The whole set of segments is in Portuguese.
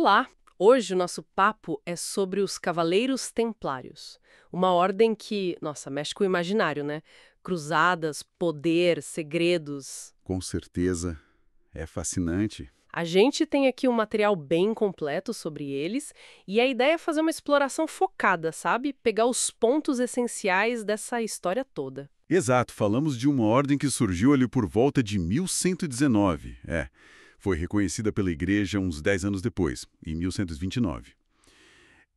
Olá! Hoje o nosso papo é sobre os Cavaleiros Templários. Uma ordem que, nossa, mexe com o imaginário, né? Cruzadas, poder, segredos. Com certeza, é fascinante. A gente tem aqui um material bem completo sobre eles e a ideia é fazer uma exploração focada, sabe? Pegar os pontos essenciais dessa história toda. Exato, falamos de uma ordem que surgiu ali por volta de 1119. Foi reconhecida pela Igreja uns 10 anos depois, em 1129.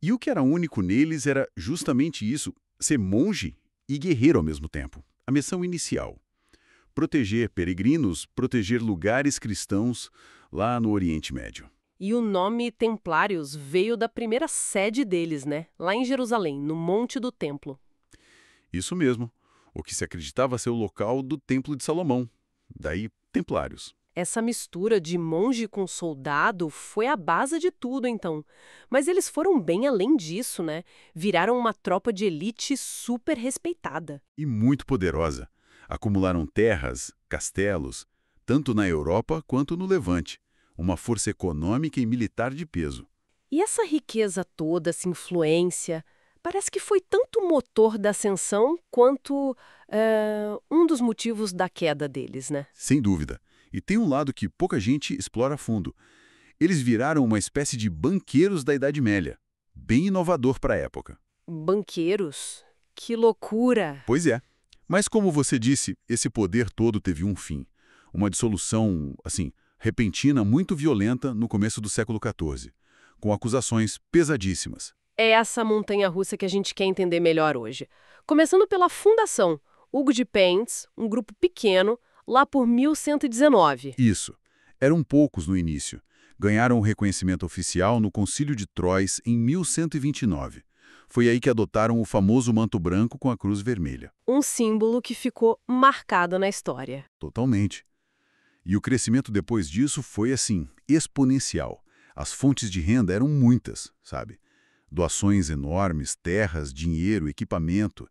E o que era único neles era justamente isso, ser monge e guerreiro ao mesmo tempo. A missão inicial: proteger peregrinos, proteger lugares cristãos lá no Oriente Médio. E o nome Templários veio da primeira sede deles, né? Lá em Jerusalém, no Monte do Templo. Isso mesmo, o que se acreditava ser o local do Templo de Salomão, daí Templários. Essa mistura de monge com soldado foi a base de tudo, então. Mas eles foram bem além disso, né? Viraram uma tropa de elite super respeitada. E muito poderosa. Acumularam terras, castelos, tanto na Europa quanto no Levante. Uma força econômica e militar de peso. E essa riqueza toda, essa influência, parece que foi tanto o motor da ascensão quanto um dos motivos da queda deles, né? Sem dúvida. E tem um lado que pouca gente explora a fundo. Eles viraram uma espécie de banqueiros da Idade Média. Bem inovador para a época. Banqueiros? Que loucura! Pois é. Mas como você disse, esse poder todo teve um fim. Uma dissolução, assim, repentina, muito violenta no começo do século XIV, com acusações pesadíssimas. É essa montanha-russa que a gente quer entender melhor hoje. Começando pela fundação, Hugo de Pence, um grupo pequeno, lá por 1119. Isso. Eram poucos no início. Ganharam o reconhecimento oficial no Concílio de Troyes em 1129. Foi aí que adotaram o famoso manto branco com a cruz vermelha. Um símbolo que ficou marcado na história. Totalmente. E o crescimento depois disso foi, assim, exponencial. As fontes de renda eram muitas, sabe? Doações enormes, terras, dinheiro, equipamento.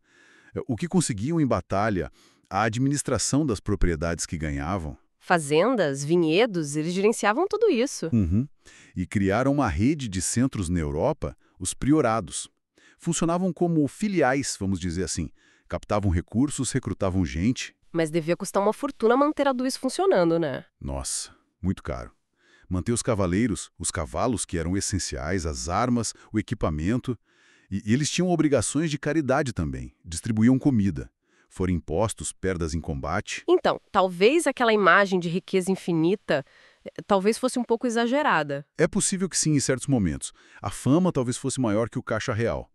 O que conseguiam em batalha, a administração das propriedades que ganhavam. Fazendas, vinhedos, eles gerenciavam tudo isso. Uhum. E criaram uma rede de centros na Europa, os priorados. Funcionavam como filiais, vamos dizer assim. Captavam recursos, recrutavam gente. Mas devia custar uma fortuna manter tudo isso funcionando, né? Nossa, muito caro. Manter os cavaleiros, os cavalos que eram essenciais, as armas, o equipamento. E eles tinham obrigações de caridade também. Distribuíam comida. Foram impostos perdas em combate. Então, talvez aquela imagem de riqueza infinita talvez fosse um pouco exagerada. É possível que sim, em certos momentos. A fama talvez fosse maior que o caixa real.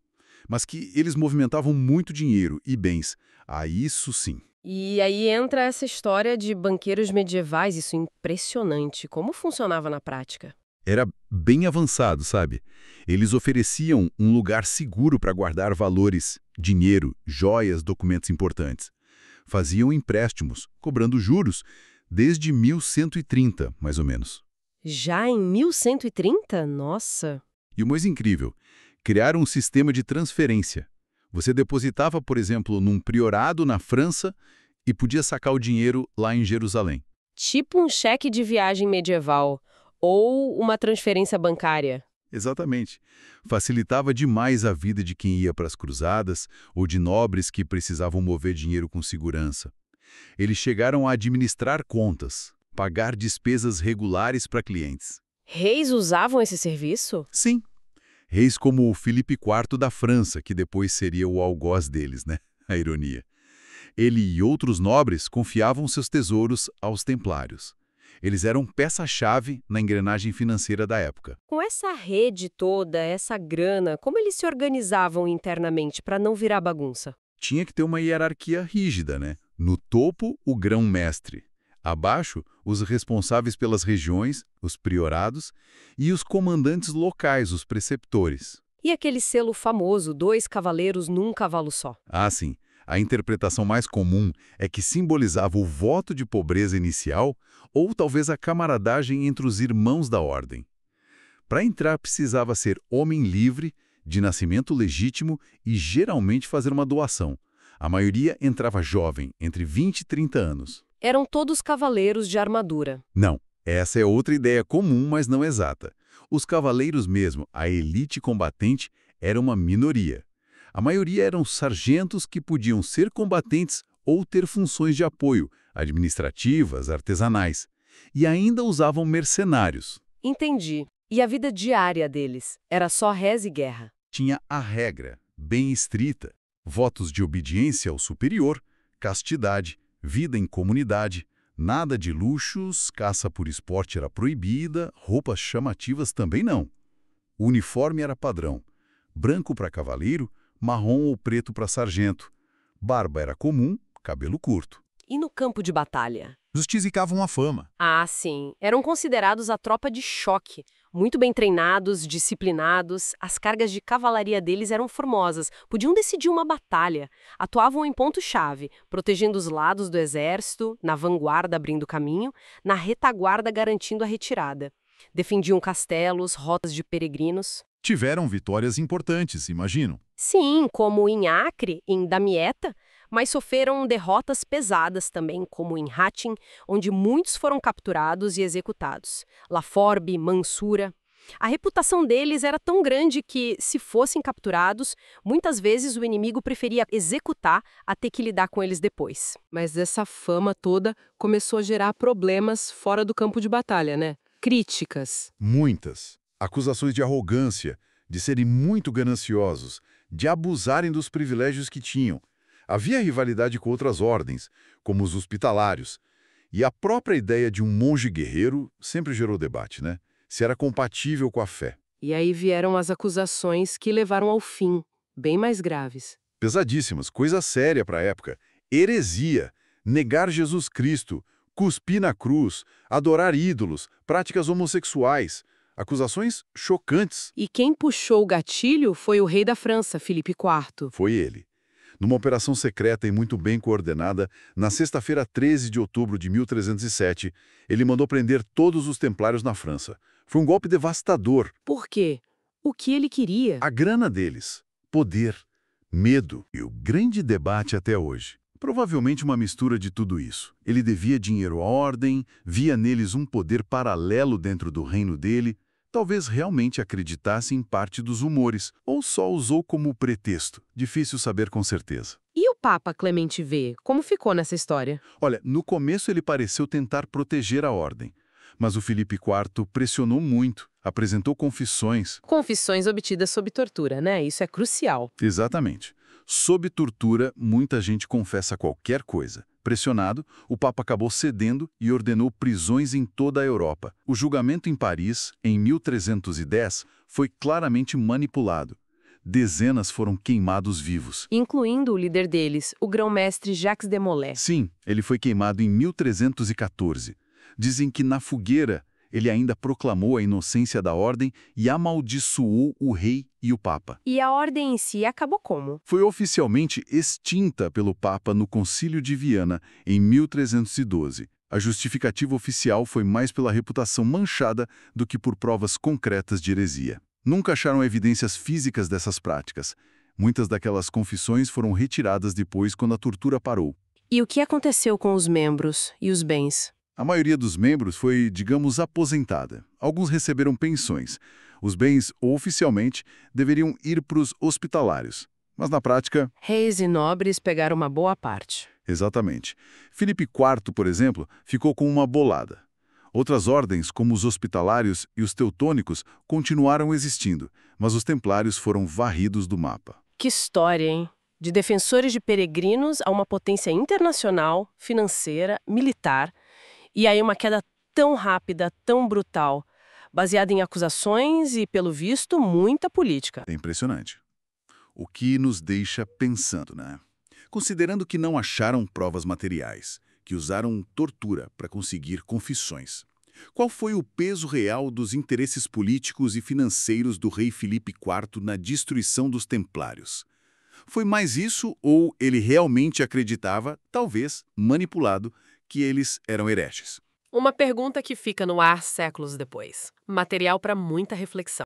Mas que eles movimentavam muito dinheiro e bens. A isso sim. E aí entra essa história de banqueiros medievais, isso é impressionante. Como funcionava na prática? Era bem avançado, sabe? Eles ofereciam um lugar seguro para guardar valores, dinheiro, joias, documentos importantes. Faziam empréstimos, cobrando juros, desde 1130, mais ou menos. Já em 1130? Nossa! E o mais incrível, criaram um sistema de transferência. Você depositava, por exemplo, num priorado na França e podia sacar o dinheiro lá em Jerusalém. Tipo um cheque de viagem medieval ou uma transferência bancária. Exatamente. Facilitava demais a vida de quem ia para as cruzadas ou de nobres que precisavam mover dinheiro com segurança. Eles chegaram a administrar contas, pagar despesas regulares para clientes. Reis usavam esse serviço? Sim, reis como o Filipe IV da França, que depois seria o algoz deles, né? A ironia. Ele e outros nobres confiavam seus tesouros aos templários. Eles eram peça-chave na engrenagem financeira da época. Com essa rede toda, essa grana, como eles se organizavam internamente para não virar bagunça? Tinha que ter uma hierarquia rígida, né? No topo, o grão-mestre. Abaixo, os responsáveis pelas regiões, os priorados, e os comandantes locais, os preceptores. E aquele selo famoso, 2 cavaleiros num cavalo só? Ah, sim. A interpretação mais comum é que simbolizava o voto de pobreza inicial ou talvez a camaradagem entre os irmãos da ordem. Para entrar, precisava ser homem livre, de nascimento legítimo e geralmente fazer uma doação. A maioria entrava jovem, entre 20 e 30 anos. Eram todos cavaleiros de armadura. Não, essa é outra ideia comum, mas não exata. Os cavaleiros mesmo, a elite combatente, era uma minoria. A maioria eram sargentos que podiam ser combatentes ou ter funções de apoio, administrativas, artesanais. E ainda usavam mercenários. Entendi. E a vida diária deles? Era só reza e guerra? Tinha a regra, bem estrita, votos de obediência ao superior, castidade, vida em comunidade, nada de luxos, caça por esporte era proibida, roupas chamativas também não. O uniforme era padrão, branco para cavaleiro, marrom ou preto para sargento. Barba era comum, cabelo curto. E no campo de batalha? Justificavam a fama. Ah, sim. Eram considerados a tropa de choque. Muito bem treinados, disciplinados, as cargas de cavalaria deles eram formosas, podiam decidir uma batalha. Atuavam em ponto-chave, protegendo os lados do exército, na vanguarda abrindo caminho, na retaguarda garantindo a retirada. Defendiam castelos, rotas de peregrinos. Tiveram vitórias importantes, imagino. Sim, como em Acre, em Damieta, mas sofreram derrotas pesadas também, como em Hattin, onde muitos foram capturados e executados. Laforbe, Mansura. A reputação deles era tão grande que, se fossem capturados, muitas vezes o inimigo preferia executar a ter que lidar com eles depois. Mas essa fama toda começou a gerar problemas fora do campo de batalha, né? Críticas. Muitas. Acusações de arrogância, de serem muito gananciosos, de abusarem dos privilégios que tinham. Havia rivalidade com outras ordens, como os hospitalários. E a própria ideia de um monge guerreiro sempre gerou debate, né? Se era compatível com a fé. E aí vieram as acusações que levaram ao fim, bem mais graves. Pesadíssimas, coisa séria para a época. Heresia, negar Jesus Cristo, cuspir na cruz, adorar ídolos, práticas homossexuais. Acusações chocantes. E quem puxou o gatilho foi o rei da França, Filipe IV. Foi ele. Numa operação secreta e muito bem coordenada, na sexta-feira 13 de outubro de 1307, ele mandou prender todos os templários na França. Foi um golpe devastador. Por quê? O que ele queria? A grana deles, poder, medo e o grande debate até hoje. Provavelmente uma mistura de tudo isso. Ele devia dinheiro à ordem, via neles um poder paralelo dentro do reino dele, talvez realmente acreditasse em parte dos rumores, ou só usou como pretexto. Difícil saber com certeza. E o Papa Clemente V, como ficou nessa história? Olha, no começo ele pareceu tentar proteger a ordem, mas o Filipe IV pressionou muito, apresentou confissões. Confissões obtidas sob tortura, né? Isso é crucial. Exatamente. Sob tortura, muita gente confessa qualquer coisa. Pressionado, o Papa acabou cedendo e ordenou prisões em toda a Europa. O julgamento em Paris, em 1310, foi claramente manipulado. Dezenas foram queimados vivos. Incluindo o líder deles, o grão-mestre Jacques de Molay. Sim, ele foi queimado em 1314. Dizem que na fogueira ele ainda proclamou a inocência da ordem e amaldiçoou o rei e o Papa. E a ordem em si acabou como? Foi oficialmente extinta pelo Papa no Concílio de Viana, em 1312. A justificativa oficial foi mais pela reputação manchada do que por provas concretas de heresia. Nunca acharam evidências físicas dessas práticas. Muitas daquelas confissões foram retiradas depois quando a tortura parou. E o que aconteceu com os membros e os bens? A maioria dos membros foi, digamos, aposentada. Alguns receberam pensões. Os bens, oficialmente, deveriam ir para os hospitalários. Mas na prática... Reis e nobres pegaram uma boa parte. Exatamente. Filipe IV, por exemplo, ficou com uma bolada. Outras ordens, como os hospitalários e os teutônicos, continuaram existindo, mas os templários foram varridos do mapa. Que história, hein? De defensores de peregrinos a uma potência internacional, financeira, militar... E aí uma queda tão rápida, tão brutal, baseada em acusações e, pelo visto, muita política. É impressionante. O que nos deixa pensando, né? Considerando que não acharam provas materiais, que usaram tortura para conseguir confissões. Qual foi o peso real dos interesses políticos e financeiros do rei Filipe IV na destruição dos templários? Foi mais isso ou ele realmente acreditava, talvez manipulado, que eles eram hereges? Uma pergunta que fica no ar séculos depois. Material para muita reflexão.